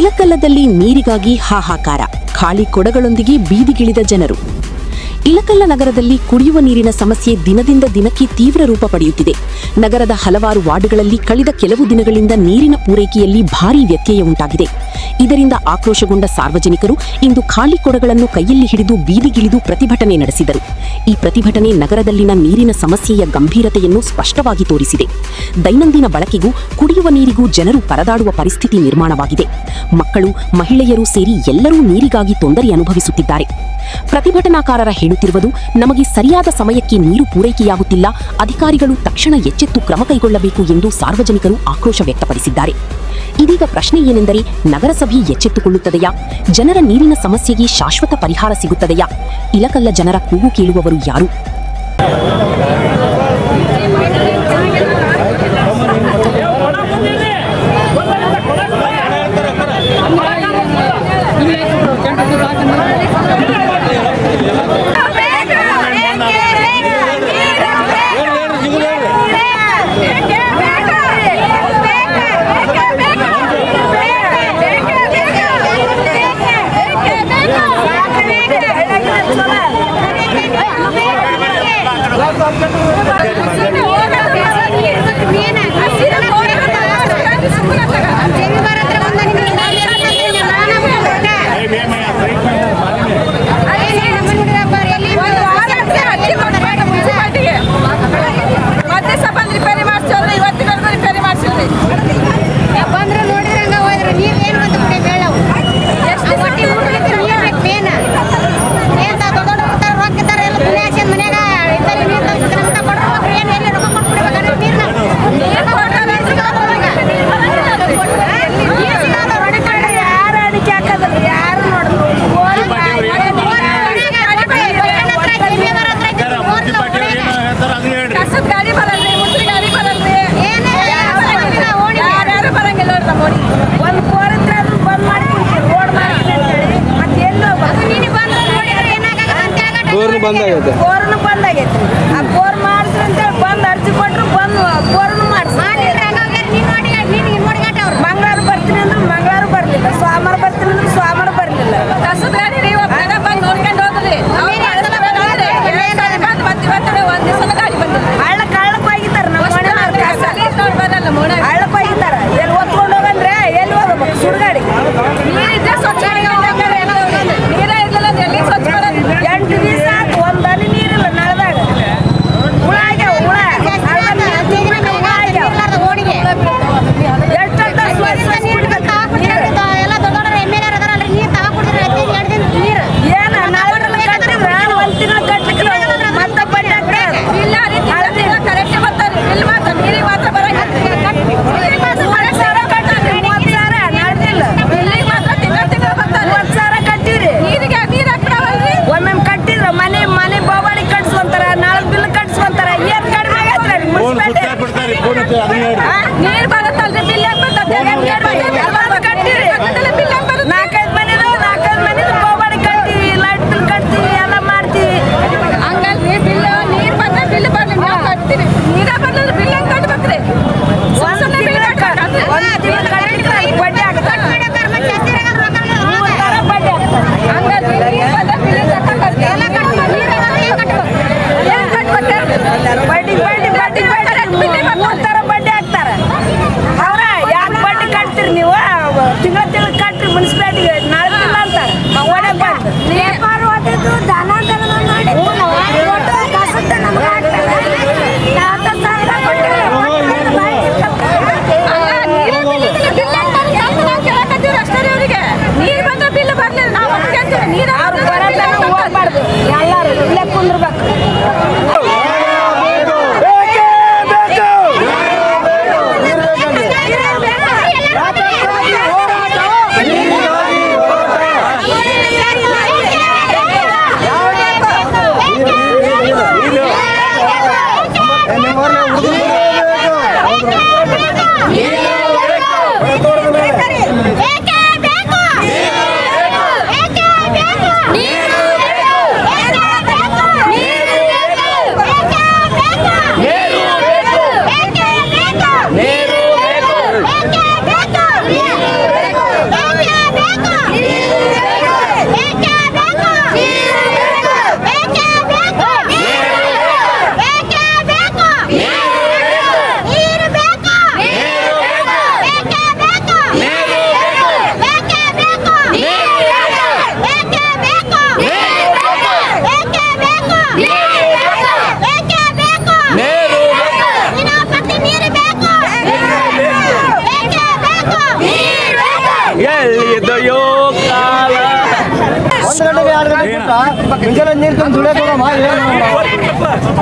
ಇಲಕಲ್ಲದಲ್ಲಿ ನೀರಿಗಾಗಿ ಹಾಹಾಕಾರ, ಖಾಲಿ ಕೊಡಗಳೊಂದಿಗೆ ಬೀದಿಗಿಳಿದ ಜನರು. ಇಲಕಲ್ಲ ನಗರದಲ್ಲಿ ಕುಡಿಯುವ ನೀರಿನ ಸಮಸ್ಯೆ ದಿನದಿಂದ ದಿನಕ್ಕೆ ತೀವ್ರ ರೂಪ ಪಡೆಯುತ್ತಿದೆ. ನಗರದ ಹಲವಾರು ವಾರ್ಡ್ಗಳಲ್ಲಿ ಕಳೆದ ಕೆಲವು ದಿನಗಳಿಂದ ನೀರಿನ ಪೂರೈಕೆಯಲ್ಲಿ ಭಾರೀ ವ್ಯತ್ಯಯ ಉಂಟಾಗಿದೆ. ಇದರಿಂದ ಆಕ್ರೋಶಗೊಂಡ ಸಾರ್ವಜನಿಕರು ಇಂದು ಖಾಲಿ ಕೊಡಗಳನ್ನು ಕೈಯಲ್ಲಿ ಹಿಡಿದು ಬೀದಿಗಿಳಿದು ಪ್ರತಿಭಟನೆ ನಡೆಸಿದರು. ಈ ಪ್ರತಿಭಟನೆ ನಗರದಲ್ಲಿನ ನೀರಿನ ಸಮಸ್ಯೆಯ ಗಂಭೀರತೆಯನ್ನು ಸ್ಪಷ್ಟವಾಗಿ ತೋರಿಸಿದೆ. ದೈನಂದಿನ ಬಳಕೆಗೂ ಕುಡಿಯುವ ನೀರಿಗೂ ಜನರು ಪರದಾಡುವ ಪರಿಸ್ಥಿತಿ ನಿರ್ಮಾಣವಾಗಿದೆ. ಮಕ್ಕಳು, ಮಹಿಳೆಯರು ಸೇರಿ ಎಲ್ಲರೂ ನೀರಿಗಾಗಿ ತೊಂದರೆ ಅನುಭವಿಸುತ್ತಿದ್ದಾರೆ. ಪ್ರತಿಭಟನಾಕಾರರ ಹೇಳುತ್ತಿರುವುದು, ನಮಗೆ ಸರಿಯಾದ ಸಮಯಕ್ಕೆ ನೀರು ಪೂರೈಕೆಯಾಗುತ್ತಿಲ್ಲ, ಅಧಿಕಾರಿಗಳು ತಕ್ಷಣ ಎಚ್ಚೆತ್ತು ಕ್ರಮ ಕೈಗೊಳ್ಳಬೇಕು ಎಂದು ಸಾರ್ವಜನಿಕರು ಆಕ್ರೋಶ ವ್ಯಕ್ತಪಡಿಸಿದ್ದಾರೆ. ಇದೀಗ ಪ್ರಶ್ನೆ ಏನೆಂದರೆ, ನಗರಸಭೆ ಎಚ್ಚೆತ್ತುಕೊಳ್ಳುತ್ತದೆಯಾ? ಜನರ ನೀರಿನ ಸಮಸ್ಯೆಗೆ ಶಾಶ್ವತ ಪರಿಹಾರ ಸಿಗುತ್ತದೆಯಾ? ಇಲಕಲ್ಲ ಜನರ ಕೂಗು ಕೇಳುವವರು ಯಾರು? ಬಂದಾಗೈತೆ ಆ ಬೋರ್ ಮಾಡಿಸ್ರಿ ಅಂತೇಳಿ ಬಂದು ಅರ್ಜಿ ಕೊಟ್ಟರು, ಬಂದು ಬೋರ್ನು ಮಾಡಿಸಿ ಮಂಗಳವಾರ ಬರ್ತೀನಿ ಅಂದ್ರೆ ಮಂಗಳವಾರ ಬರಲಿಲ್ಲ, ಸೋಮವಾರ ಬರ್ತೀನಿ ಅಂದ್ರೆ ಸೋಮವಾರ ಬರಲಿಲ್ಲ. ಕಸದ ಗಾಡಿ ಬಂದು ನೋಡ್ಕೊಂಡು ಹೋದ್ರಿ, ಹಳ್ಳಕ್ಕೆ ಹೋಗಿದ್ದಾರೆ. ನಮ್ಮ ಹಳ್ಳಕ್ಕೆ ಹೋಗಿದ್ದಾರೆ. ಎಲ್ಲಿ ಒತ್ಕೊಂಡು ಹೋಗಂದ್ರೆ ಎಲ್ಲಿ ಹೋಗ್ಬೇಕು? ಸುಡ್ಗಾಡಿ ನೀರಿದ್ದೆ ಸ್ವಚ್ಛ ನೀರೇ ಇರಲಿಲ್ಲ, ಎಲ್ಲಿ ಸ್ವಚ್ಛ 8 ದಿವಸ ಆಯ್ತು, ಒಂದು ಹನಿ ನೀರಿಲ್ಲ ನಳದಾಗ. ಹುಳ ಆಗ್ಯಾವ, ಹುಳ ನೀರು ಬರುತ್ತಲ್ರಿ, ಬಿಲ್ ಕಟ್ಟಿರಿ. 4-5 ಮನೆ ಗೋಬಾಡಿ ಕಟ್ತೀವಿ, ಲೈಟ್ ಬಿಲ್ ಕಟ್ತೀವಿ, ಎಲ್ಲ ಮಾಡ್ತೀವಿ. ಹಂಗಲ್ರಿ, ಬಿಲ್ ನೀರು ಬಂದ್ರೆ ಬಿಲ್ ಬರ್ಲಿ, ನಾವು ಕಟ್ತೀವಿ. ನೀರೇ ಬಂದ್ರೆ ಬಿಲ್ ಹೆಂಗ್ ಕಟ್ಬೇಕ್ರಿ? ಬಡ್ಡಿ ಆಗ್ತಾರೆ, ಬಡ್ಡಿ ಬಡ್ಡಿ ಹಾಕ್ತಾರೆ. ಅವ್ರ ಯಾಕೆ ಬಡ್ಡಿ ಕಟ್ತೀರಿ ನೀವು? ತಿಂಗಳ ಕಟ್ಟ್ರಿ ಮುನ್ಸಿಪಾಲಿಟಿಗೆ, ನಾಳೆ ತಿಂಗಳ ಅಂತಾರೆ. ಒಳಗೆ ಬಂದು ನೇಪಾರು ಓದಿದ್ದು ದನ ನೀರು ಬಂದ್ರೆ ಬಿಲ್ ಬರ್ಲಿಲ್ಲ, ನಾವು ನೀರು ಹೋಗ್ಬಾರ್ದು, ಎಲ್ಲರೂ ಇಲ್ಲೇ ಕುಂದ್ರಬೇಕು. ಮುಂಜಾನೆ ನೀರು ತಂದು ದುಡಿಯೋಕೆ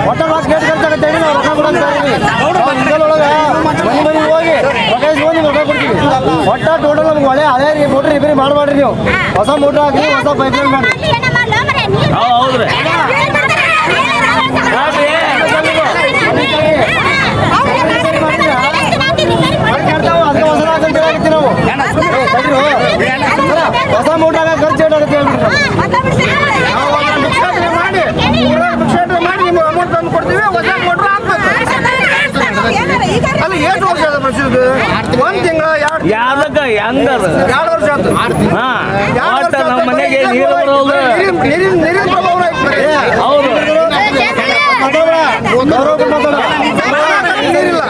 ಒಟ್ಟ ಮಾತು ಗೇಟ್ ಕಟ್ಟಾಗತ್ತೆ ಹೇಳಿ ನಾವು ರೊಕ್ಕ ಕೊಡೋದು ಮನೆ ಮನೆಗೆ ಹೋಗಿ ರೊಕ್ಕ ಕೊಡ್ತೀವಿ. ಒಟ್ಟ ಟೋಟಲ್ ನಮ್ಗೆ ಒಳ್ಳೆ ಹಳೆ ಮೋಟ್ರ್ ರಿಪೇರಿ ಮಾಡಬೇಡ್ರಿ ನೀವು. ಹೊಸ ಮೋಟ್ರ್ ಹಾಕಿ ಹೊಸ ಪೈಪ್ ಲೈನ್ ಮಾಡಿ. ಹೌದ್ರಿ ಅದಕ್ಕೆ ಹೊಸ ಹಾಕಂತ ಹೇಳಾಕತ್ತಿ ನಾವು. ಹೊಸ ಮೋಟ್ರ್ ಹಾಕಿ ಖರ್ಚು ಏಟಾಗುತ್ತೆ ಹೇಳ್ಬಿಟ್ರಿ ಮಾಡಿ ನಿಮ್ಗೆ ಅಮೌಂಟ್ ತಂದು ಕೊಡ್ತೀವಿ. ಹೊಸ ಮೋಟ್ರ್ ಹಾಕ್ಬೇಕು. ಅಲ್ಲಿ ಎಷ್ಟು ವರ್ಷ ಅದ ಪ್ರಸಿದ್ಧ? 1 ತಿಂಗಳ 2 ವರ್ಷ ಆಯ್ತು. ನಮ್ಮ ಮನೆಗೆ ನೀರು ಬರೋದು ನೀರಿನ ಪ್ರಭಾವ ಹೌದು ನೀರಿಲ್ಲ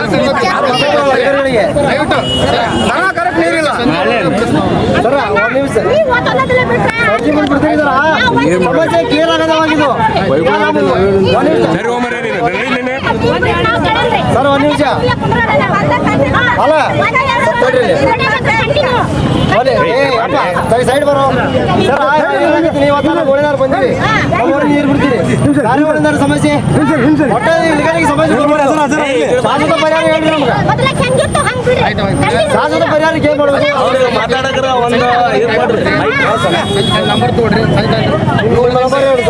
ಕರೆಕ್ಟ್ ನೀರಿಲ್ಲ. ಸರ್ ಒಂದು ನಿಮಿಷ ಸಮಸ್ಯೆ ಕ್ಲಿಯರ್ ಆಗದವಾಗಿದ್ದು. ಸರ್ ಒಂದು ನಿಮಿಷ ಅಲ್ಲ ಸೈಡ್ ಬರೋ ಸರ್ ನೀವು ಗೋಳಿನಾರು ಬಂದಿರಿ ನೀರು ಬಿಡ್ತೀರಿ. ಗೋಳಿನಾರ ಸಮಸ್ಯೆ ಒಟ್ಟೆ ಸಮಸ್ಯೆ ಶಾಶ್ವತ ಪರಿಹಾರ ಹೇಳ್ರಿ ನಮ್ಗೆ. ಶಾಶ್ವತ ಪರಿಹಾರ ಏನ್ ಮಾಡ್ಬೇಕು? ಮಾತಾಡಕ್ರ ಒಂದು ಇದು ಮಾಡ್ರಿ ನಂಬರ್ ತೋಡ್ರಿ ನಂಬರ್ ಹೇಳಿ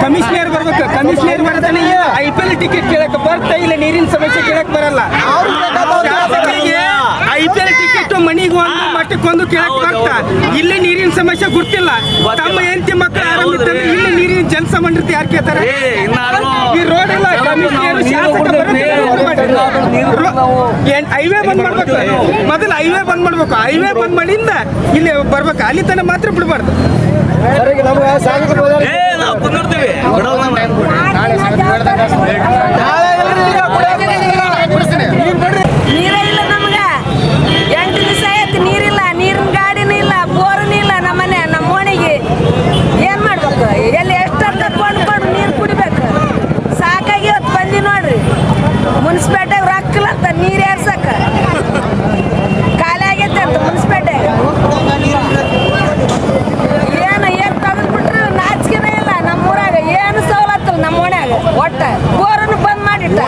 ಕಮಿಷನರ್ ಬರ್ಬೇಕು. ಕಮಿಷನರ್ ಬರ್ತಾನೆ IPL ಟಿಕೆಟ್ ಕೇಳಕ್ ಬರ್ತಾ ಇಲ್ಲ. ನೀರಿನ ಸಮಸ್ಯೆ ಕೇಳಕ್ ಬರಲ್ಲ. IPL ಟಿಕೆಟ್ ಮನಿಗೆ ಒಂದು ಮಟ್ಟಕ್ಕೊಂದು ಕೇಳಕ್ ಬರ್ತಾ ಇಲ್ಲಿ ನೀರಿನ ಸಮಸ್ಯೆ ಗುರ್ತಿಲ್ಲ. ತಮ್ಮ ಹೆಂಡತಿ ಮಕ್ಕಳು ಆರಂಭಿತ್ತಂದ್ರೆ ಇಲ್ಲಿ ನೀರಿನ ಜಲಸಮಂಡಲತೆ ಯಾರು ಕೇಳ್ತಾರೆ? ಈ ರೋಡ್ ಎಲ್ಲ ಕಮಿಷನರ್ ಶಾಸಕ ಹೈವೇ ಬಂದ್ ಮಾಡ್ಬೇಕು. ಮೊದಲು ಹೈವೇ ಬಂದ್ ಮಾಡ್ಬೇಕು. ಹೈವೇ ಬಂದ್ ಮಾಡಿಂದ ಇಲ್ಲಿ ಬರ್ಬೇಕು. ಅಲ್ಲಿ ತನಕ ಮಾತ್ರ ಬಿಡಬಾರ್ದು. ನಾವು ಕುಂದಿರ್ತೀವಿ ನೀರೇ ಇಲ್ಲ ನಮ್ಗೆ. 8 ದಿವಸ ಆಯ್ತು ನೀರಿಲ್ಲ. ನೀರಿನ ಗಾಡಿನೂ ಇಲ್ಲ, ಬೋರ್ನೂ ಇಲ್ಲ. ನಮ್ಮನೆ ನಮ್ಮ ಓಣಿಗೆ ಏನ್ ಮಾಡ್ಬೇಕು? ಎಲ್ಲಿ ಎಷ್ಟಂತ ಕೊಂಡ್ಕೊಂಡು ನೀರು ಕುಡಿಬೇಕು. ಸಾಕಾಗಿ ಇವತ್ತು ಬಂದಿ ನೋಡ್ರಿ. ಮುನ್ಸಿಪಾಲ್ಟಿಯಾಗ ರೊಕ್ಕಿಲ್ಲ ಅಂತ ನೀರು ಏರ್ಸಕ್ಕ ಖಾಲಿ ಆಗೈತೆ ಅಂತ ಮುನ್ಸಿಪಾಲ್ಟಿ ಏನು ತೆಗೆದ್ಬಿಟ್ರೆ ನಾಚಿಕೆನೇ ಇಲ್ಲ. ನಮ್ಮೂರಾಗ ಏನು ಸವಲತ್ತು ನಮ್ಮ ಓಣ್ಯಾಗ. ಒಟ್ಟ ಬೋರನ್ನು ಬಂದ್ ಮಾಡಿಟ್ಟ.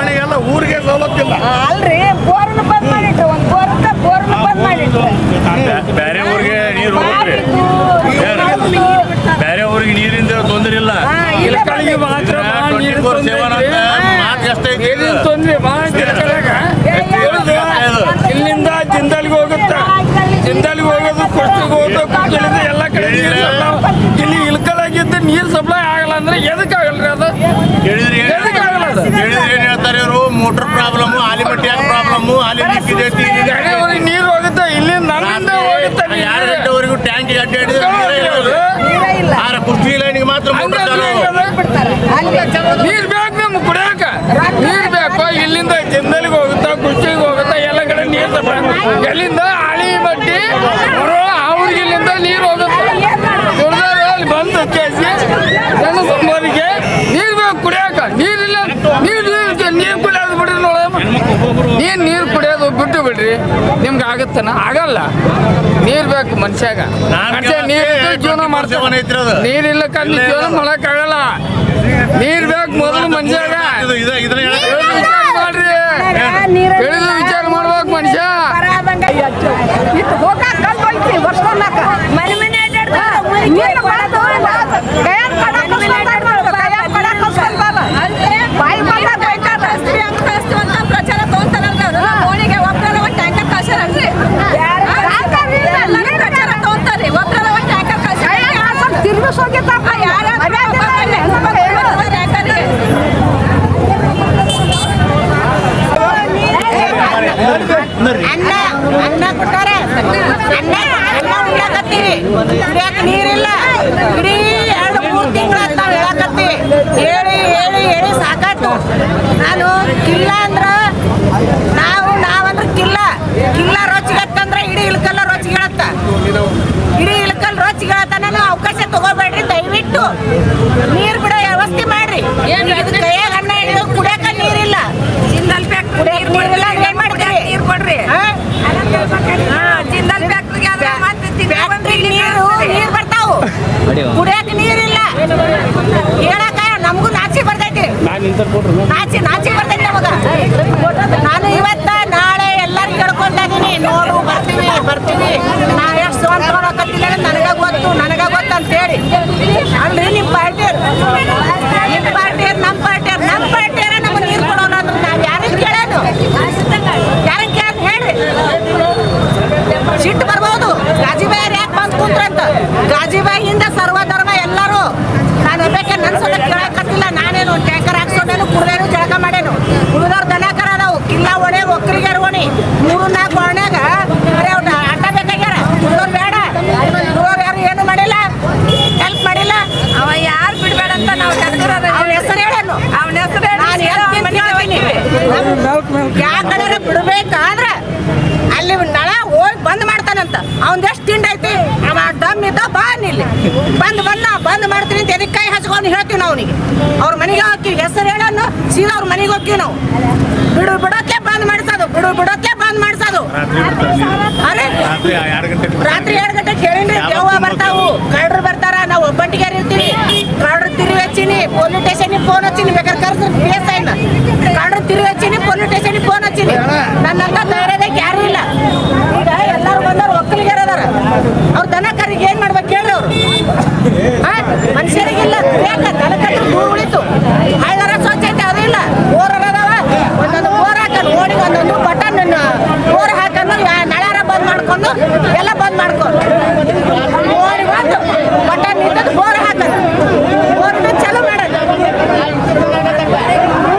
ಊರಿಗೆ ಸವಲತ್ತಿಲ್ಲ. ಅಲ್ರಿ ಬೋರನ್ನು ಬಂದ್ ಮಾಡಿಟ್ರು. ಒಂದು ಬೋರನ್ನು ಬಂದ್ ಮಾಡಿಟ್ರು. ಬೇರೆ ಊರಿಗೆ ನೀರು ಹೋಗ್ರಿ. ಬೇರೆ ಊರಿಗೆ ನೀರಿಂದ ತೊಂದರೆ ಇಲ್ಲ. ಮಾತ್ರ ಇಲ್ಲಿಂದ ಜಿಂದಾಲ್ಗೆ ಹೋಗುತ್ತ. ಜಿಂದಾಲ್ಗೆ ಹೋಗೋದು, ಕುಷ್ಟಗೆ ಹೋಗೋದು, ಕುಷ್ಟಲಿಂದ ಎಲ್ಲ ಕಡೆ ಇಲ್ಲಿ ಇಳ್ಕಲಾಗಿದ್ದು ನೀರು ಸಪ್ಲೈ ಆಗಲ್ಲ ಅಂದ್ರೆ ಎದಕ್ಕೆ ಆಗಲ್ರಿ? ಅದು ಏನ್ ಹೇಳ್ತಾರೆ ಇವರು? ಮೋಟರ್ ಪ್ರಾಬ್ಲಮ್, ಆಲಿಮಟ್ಟಿ ಪ್ರಾಬ್ಲಮ್, ಆಲಿ ನೀರು ಹೋಗುತ್ತೆ. ಇಲ್ಲಿ ನಮ್ಮಿಂದ ಹೋಗುತ್ತೆ. 2 ಗಂಟೆವರೆಗೂ ಟ್ಯಾಂಕ್ ಅಡ್ಡಾಡಿದ್ರೆ ಕುರ್ಚಿ ಲೈನ್ಗೆ ಮಾತ್ರ ನೀರ್ ಬೇಕು ನಮ್ಗೆ ಕುಡಿಯಕ. ನೀರ್ ಬೇಕು. ಇಲ್ಲಿಂದ ಜಿಂದಲ್ಗೆ ಹೋಗುತ್ತಾ, ಕುರ್ಚಿಗೆ ಹೋಗುತ್ತಾ, ಎಲ್ಲ ಕಡೆ ನೀರು ಎಲ್ಲಿಂದ ಆಲಿಮಟ್ಟಿ ಅವ್ರಿಗೆ ಇಲ್ಲಿಂದ ನೀರು ಹೋಗುತ್ತೆ. ಅಲ್ಲಿ ಬಂದು ಕೇಸಿ ಜನಸಂಬರಿಗೆ ನೀರು ಬೇಕು ಕುಡಿಯಕ. ನೀರಿಲ್ಲ. ನೀರು ಕುಡಿಯೋದು ಬಿಡ್ರಿ ನೋಡಮ್ಮ. ನೀರು ಕುಡಿಯೋದು ಬಿಟ್ಟು ಬಿಡ್ರಿ. ನಿಮ್ಗೆ ಆಗತ್ತನ? ಆಗಲ್ಲ. ನೀರ್ ಬೇಕು ಮನುಷ್ಯಾಗ. ಮನುಷ್ಯ ನೀರಿದ್ದು ಜೀವನ ಮಾಡ್ತಾನೆ. ನೀರಿಲ್ಲ ಕಂಡು ಜೀವನ ಮಾಡಕ್ ಆಗಲ್ಲ. ನೀರ್ ಬೇಕು ಮೊದಲು ಮನುಷ್ಯಾಗ. ಮಾಡ್ರಿ, ತಿಳಿದು ವಿಚಾರ ಮಾಡ್ಬೇಕು ಮನುಷ್ಯ. ಮನೆ ಮನೆ ಪ್ರಚಾರ ತಗೊಂತಾರಲ್ರಿ ಅವ್ರು. ಓಣಿಗೆ ಒಬ್ಬರ ಒಂದು ಟ್ಯಾಂಕರ್ ಕಳ್ಸಾರಲ್ರಿ. ಪ್ರಚಾರ ತಗೊಂತಾರ್ರಿ. ಒಬ್ಬರ ಒಂದು ಟ್ಯಾಂಕರ್ ಕಳ್ಸಾರ. ಅನ್ನ ಕೊಟ್ಟಾರ ಅನ್ನ ಎಲ್ಲ ಉಳ್ಳಾಕತ್ತೀವಿ ಕುಡಿಯಕ್ಕೆ ನೀರಿಲ್ಲ ಇಡೀ 2-3 ತಿಂಗಳ ನಾವು ಹೇಳಕತ್ತೀವಿ ಹೇಳಿ ಹೇಳಿ ಹೇಳಿ ಸಾಕಾಯ್ತು ನಾನು ಕಿಲ್ಲ ಅಂದ್ರ ನಾವಂದ್ರ ಕಿಲ್ಲ ರೋಚಿಗತ್ತಂದ್ರ ಇಡೀ ಇಳ್ಕಲ್ಲ ರೋಚಿಗಳತ್ತ ಇಡೀ ಇಳ್ಕಲ್ ರೋಚಿಗಳತ್ತ ನಾನು ಅವಕಾಶ ತಗೋಬೇಡ್ರಿ ದಯವಿಟ್ಟು ನೀರ್ ಬಿಡೋ ವ್ಯವಸ್ಥೆ ಮಾಡ್ರಿ ಕೈಯಾಗ ಅನ್ನ ಹಿಡಿದು ಕುಡಿಯಕ ನೀರಿಲ್ಲ ಕುಡಿಯಕ್ ನೀರಿಲ್ಲ ಏನ್ ಮಾಡ್ತೀರಿ ನೀರ್ ಕೊಡ್ರಿ ನೀರ್ ಬರ್ತಾವು ಕುಡಿಯಕ್ ನೀರಿಲ್ಲ ಹೇಳಕ ನಮಗೂ ನಾಚಿ ಬರ್ತೈತಿ ನಾಚಿ ಬರ್ತೈತಿ ನಮಗ ನಾನು ಇವತ್ತ ನಾಳೆ ಎಲ್ಲರಿಗೂ ಕೇಳ್ಕೊಂಡೀನಿ ನೋಡು ಬರ್ತೀವಿ ನಾ ಎಷ್ಟು ಅಂತ ತಗೊಳಕತ್ತಿಲ್ಲ ನನಗ ಗೊತ್ತು ಅಂತ ಹೇಳಿ ಅಲ್ರಿ ನಿಮ್ಮ ಪಾರ್ಟಿಯರ್ ನಮ್ಮ ಪಾರ್ಟಿಯರ ನಮ್ಗೆ ನೀರು ಕೊಡೋಣ ಅಂದ್ರೆ ನಾವು ಯಾರಿಗೆ ಕೇಳೋದು ಹೇಳ್ರಿ ಸಿಟ್ಟು ಬರ್ಬೋದು ಗಾಜಿಬಾಯಿ ಯಾಕೆ ಬಂದು ಕುಂತ್ರಂತ ಗಾಜಿಬಾಯಿಯಿಂದ ಸರ್ವಧರ್ಮ ಎಲ್ಲರೂ ನಾನು ಒಬ್ಬಕ್ಕೆ ನನ್ನ ಸಲ ಕೇಳಕತ್ತಿಲ್ಲ ನಾನೇನು ಟ್ಯಾಂಕರ್ ಹಾಕ್ಸೋನೇನು ಕುಡ್ದೇನು ಜಳಕ ಮಾಡೇನು ಉಳಿದವ್ರು ದನಕರ ಅದಾವು ಕಿಲ್ಲ ಒಣೆ ಒಕ್ಕರಿಗೆ ಓಣಿ 3-4 ಒಣೆಗ ಬರೀ ಅವ್ನ ಅಡ್ಡ ಬೇಕಾಗ್ಯಾರ ಉಳಿದವ್ರು ಬೇಡ ಉಳಿದವ್ರು ಯಾರು ಏನು ಮಾಡಿಲ್ಲ ಹೆಲ್ಪ್ ಮಾಡಿಲ್ಲ ಅವ ಯಾರು ಬಿಡ್ಬೇಡ ಅಂತ ನಾವು ಅವನ ಹೆಸರು ಹೇಳನು ಅವನ ಹೆಸರು ನಾನು ಹೇಳ್ತೀನಿ ಯಾಕಡೆ ಬಿಡ್ಬೇಕಾದ್ರೆ ಅಲ್ಲಿ ನಳ ಹೋಗಿ ಬಂದ್ ಮಾಡ್ತಾನಂತ ಅವ್ನ ಎಷ್ಟು ತಿಂಡಿ ಐತಿ ಅವ ದಮ್ ಇದ್ದ ಬಾ ಇಲ್ಲಿ ಬಂದ್ ಮಾಡ್ತೀನಿ ಅಂತ ಎದಕ್ಕೆ ಕೈ ಹಚ್ಕೊಂಡು ಹೇಳ್ತೀವಿ ನಾವು ಅವನಿಗೆ ಅವ್ರ ಮನೆಗೆ ಹೋಗ್ತೀವಿ ಹೆಸರು ಹೇಳನ್ನು ಸೀದಾ ಅವ್ರ ಮನೆಗೆ ಹೋಗ್ತೀವಿ ನಾವು ಬಿಡೋಕ್ಕೆ ಬಂದ್ ಮಾಡಿಸೋದು ಅರೆ ರಾತ್ರಿ 2 ಗಂಟೆಗೆ ಹೇಳಿನ್ರಿ ದೇವ ಬರ್ತಾವು ಕಳ್ಳರು ಬರ್ತಾರ ನಾವು ಒಬ್ಬಟ್ಟಿಗೆ ಇರ್ತೀವಿ ಕಳ್ಳರು ತಿರುಗಿ ಹಚ್ಚಿನಿ ಪೊಲೀಸ್ ಸ್ಟೇಷನ್ಗೆ ಫೋನ್ ಹಚ್ಚಿನಿ ಬೇಕಾದ್ರೆ ಕರ್ಸಿ PSI ಕಳ್ಳರು ತಿರುಗಿ ಹಚ್ಚಿನಿ ಪೊಲೀಸ್ ಸ್ಟೇಷನ್ಗೆ ಫೋನ್ ಹಚ್ಚಿನಿ ನನ್ನಂತ ಧೈರ್ಯದಾಗ ಯಾರು ಇಲ್ಲ ಈಗ ಎಲ್ಲರೂ ಬಂದವ್ರು ಒಕ್ಕಲಿಗರ ಅದಾರ ಅವ್ರ ದನ ಕರಿಗೆ ಏನ್ ಮಾಡ್ಬೇಕು ಹೇಳ್ರಿ ಅವ್ರು ಮನುಷ್ಯರಿಗಿಲ್ಲ ದನಕತ್ರ ದೂರ ಉಳಿತು ಹಳ್ಳರ ಸ್ವಚ್ಛ ಐತೆ ಅದು ಇಲ್ಲ ಬೋರ್ ಅದಾವ ಒಂದೊಂದು ಬೋರ್ ಹಾಕನ್ ಓಡಿ ಒಂದೊಂದು ಬಟನ್ ಬೋರ್ ಹಾಕನ್ನು ನಳಾರ ಬಂದ್ ಮಾಡ್ಕೊಂಡು ಎಲ್ಲ